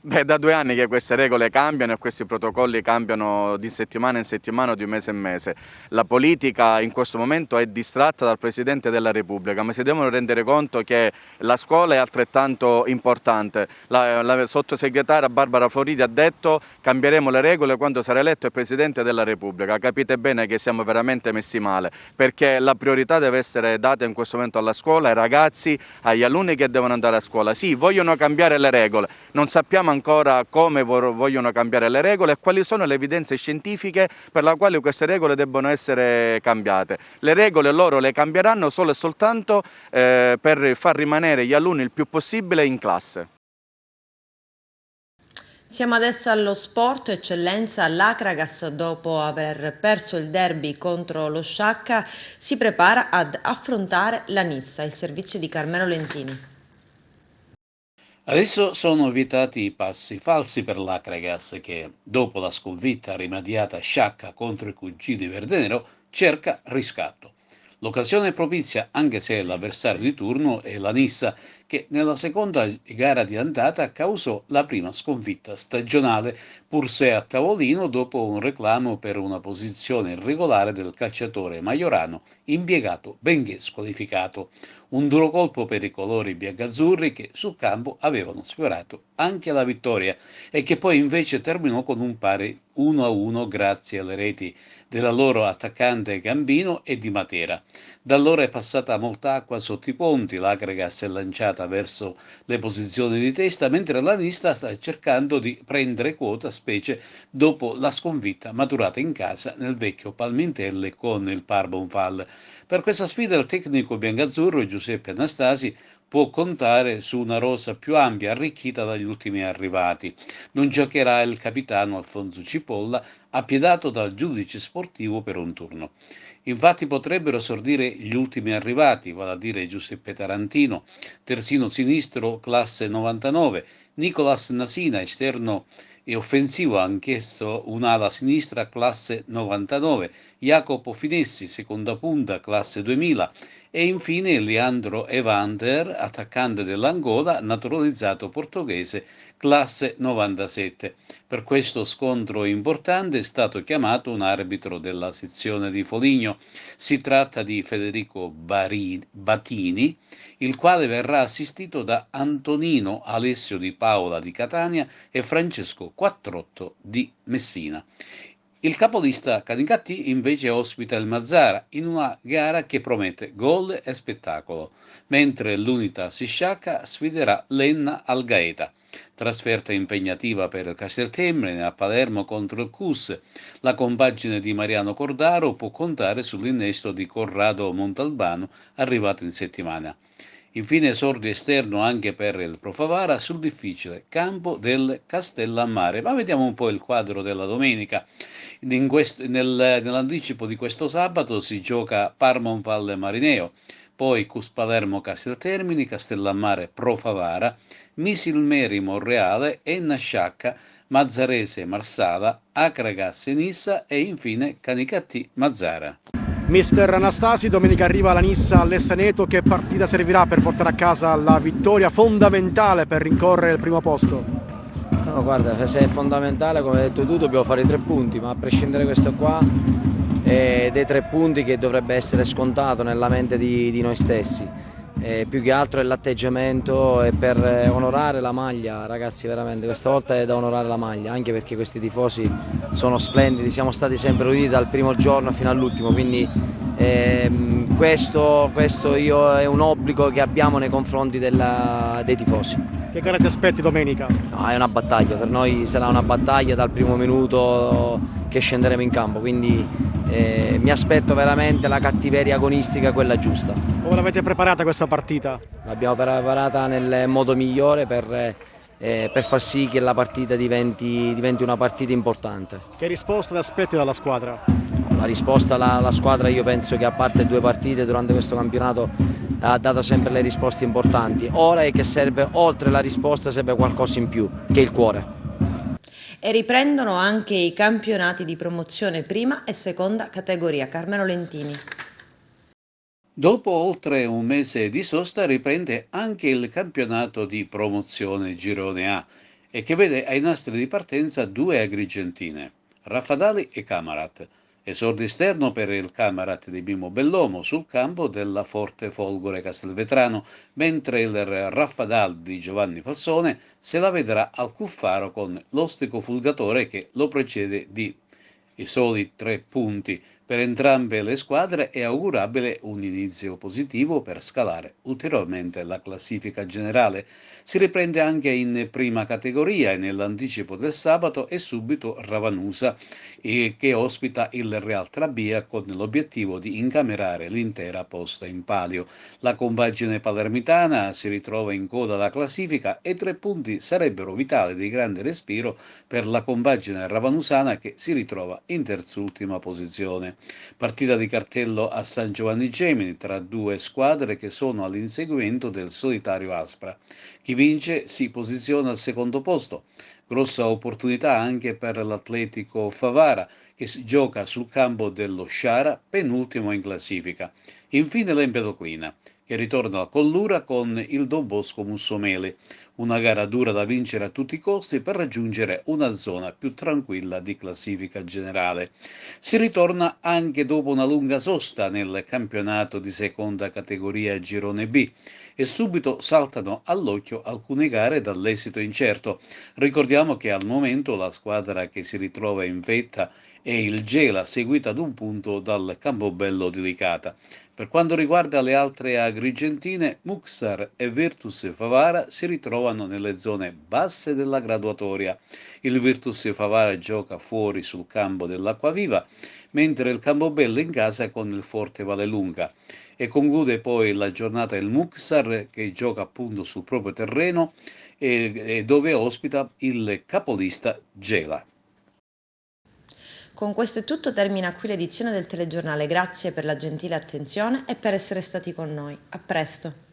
Speaker 17: Beh, da 2 anni che queste regole cambiano e questi protocolli cambiano di settimana in settimana o di mese in mese. La politica in questo momento è distratta dal Presidente della Repubblica, ma si devono rendere conto che la scuola è altrettanto importante. La sottosegretaria Barbara Floridi ha detto cambieremo le regole quando sarà eletto il Presidente della Repubblica. Capite bene che siamo veramente messi male, perché la priorità deve essere data in questo momento alla scuola, ai ragazzi, agli alunni che devono andare a scuola. Sì, vogliono cambiare le regole, non sappiamo ancora come vogliono cambiare le regole e quali sono le evidenze scientifiche per la quale queste regole debbono essere cambiate. Le regole loro le cambieranno solo e soltanto per far rimanere gli alunni il più possibile in classe.
Speaker 1: Siamo adesso allo sport. Eccellenza, l'Akragas, dopo aver perso il derby contro lo Sciacca, si prepara ad affrontare la Nissa. Il servizio di Carmelo Lentini.
Speaker 19: Adesso sono vietati i passi falsi per l'Akragas che, dopo la sconfitta rimediata a Sciacca contro i cugini verdenero, cerca riscatto. L'occasione è propizia anche se l'avversario di turno è la Nissa, che nella seconda gara di andata causò la prima sconfitta stagionale, pur se a tavolino dopo un reclamo per una posizione irregolare del calciatore majorano, impiegato benché squalificato. Un duro colpo per i colori biancazzurri che sul campo avevano sfiorato anche la vittoria e che poi invece terminò con un pari 1-1 grazie alle reti della loro attaccante Gambino e di Matera. Da allora è passata molta acqua sotto i ponti, l'Agragas è lanciata verso le posizioni di testa, mentre la lista sta cercando di prendere quota, specie dopo la sconfitta maturata in casa nel vecchio Palmintelle con il Parbonfal. Per questa sfida il tecnico biancazzurro Giuseppe Anastasi può contare su una rosa più ampia, arricchita dagli ultimi arrivati. Non giocherà il capitano Alfonso Cipolla, appiedato dal giudice sportivo per un turno. Infatti potrebbero esordire gli ultimi arrivati, vale a dire Giuseppe Tarantino, terzino sinistro classe 99, Nicolas Nasina, esterno e offensivo, anch'esso un'ala sinistra classe 99, Jacopo Finessi, seconda punta classe 2000, e infine Leandro Evander, attaccante dell'Angola, naturalizzato portoghese, classe 97. Per questo scontro importante è stato chiamato un arbitro della sezione di Foligno. Si tratta di Federico Batini, il quale verrà assistito da Antonino Alessio Di Paola di Catania e Francesco Quattrotto di Messina. Il capolista Canicattì invece ospita il Mazzara in una gara che promette gol e spettacolo, mentre l'Unità Sisciacca sfiderà l'Enna al Gaeta. Trasferta impegnativa per il Casteltemprene a Palermo contro il CUS. La compagine di Mariano Cordaro può contare sull'innesto di Corrado Montalbano, arrivato in settimana. Infine esordio esterno anche per il Profavara sul difficile campo del Castellammare. Ma vediamo un po' il quadro della domenica. Nell'anticipo di questo sabato si gioca Parmonvalle Marineo, poi Cus Palermo Casteltermini, Castellammare Profavara, Misilmeri Monreale, Enna Sciacca, Mazzarese Marsala, Akragas Nissa e infine Canicattì Mazzara.
Speaker 20: Mister Anastasi, domenica arriva la Nissa all'Essaneto, che partita servirà per portare a casa la vittoria fondamentale per rincorrere il primo posto?
Speaker 21: No, guarda, se è fondamentale, come hai detto tu, dobbiamo fare i 3 punti, ma a prescindere da questo qua, dei 3 punti che dovrebbe essere scontato nella mente di noi stessi. Più che altro è l'atteggiamento e per onorare la maglia, ragazzi, veramente questa volta è da onorare la maglia, anche perché questi tifosi sono splendidi, siamo stati sempre uniti dal primo giorno fino all'ultimo, quindi questo è un obbligo che abbiamo nei confronti dei tifosi.
Speaker 20: Che gara ti aspetti domenica?
Speaker 21: No, è una battaglia, per noi sarà una battaglia dal primo minuto che scenderemo in campo, quindi mi aspetto veramente la cattiveria agonistica, quella giusta.
Speaker 20: Come l'avete preparata questa partita?
Speaker 21: L'abbiamo preparata nel modo migliore per far sì che la partita diventi una partita importante.
Speaker 20: Che risposta ti aspetti dalla squadra?
Speaker 21: La risposta alla squadra, io penso che a parte 2 partite durante questo campionato ha dato sempre le risposte importanti. Ora è che serve, oltre la risposta, serve qualcosa in più, che è il cuore.
Speaker 1: E riprendono anche i campionati di promozione prima e seconda categoria. Carmelo Lentini.
Speaker 19: Dopo oltre un mese di sosta riprende anche il campionato di promozione Girone A e che vede ai nastri di partenza 2 agrigentine, Raffadali e Camarat. Esordio esterno per il Camarat di Mimmo Bellomo sul campo della Forte Folgore Castelvetrano, mentre il Raffadal di Giovanni Fassone se la vedrà al Cuffaro con l'Ostico Fulgatore che lo precede di i soli 3 punti. Per entrambe le squadre è augurabile un inizio positivo per scalare ulteriormente la classifica generale. Si riprende anche in prima categoria e nell'anticipo del sabato è subito Ravanusa che ospita il Real Trabia con l'obiettivo di incamerare l'intera posta in palio. La compagine palermitana si ritrova in coda alla classifica e 3 punti sarebbero vitali di grande respiro per la compagine ravanusana che si ritrova in terzultima posizione. Partita di cartello a San Giovanni Gemini tra 2 squadre che sono all'inseguimento del solitario Aspra. Chi vince si posiziona al secondo posto. Grossa opportunità anche per l'Atletico Favara, che si gioca sul campo dello Sciara, penultimo in classifica. Infine l'Empedoclina, che ritorna a Collura con il Don Bosco Mussomeli, una gara dura da vincere a tutti i costi per raggiungere una zona più tranquilla di classifica generale. Si ritorna anche dopo una lunga sosta nel campionato di seconda categoria Girone B e subito saltano all'occhio alcune gare dall'esito incerto. Ricordiamo che al momento la squadra che si ritrova in vetta è il Gela, seguita ad un punto dal Campobello di Licata. Per quanto riguarda le altre agrigentine, Muxar e Virtus Favara si ritrovano nelle zone basse della graduatoria. Il Virtus Favara gioca fuori sul campo dell'Acquaviva, mentre il Campobello in casa con il Forte Vallelunga. E conclude poi la giornata il Muxar, che gioca appunto sul proprio terreno e dove ospita il capolista Gela.
Speaker 1: Con questo è tutto, termina qui l'edizione del telegiornale. Grazie per la gentile attenzione e per essere stati con noi. A presto.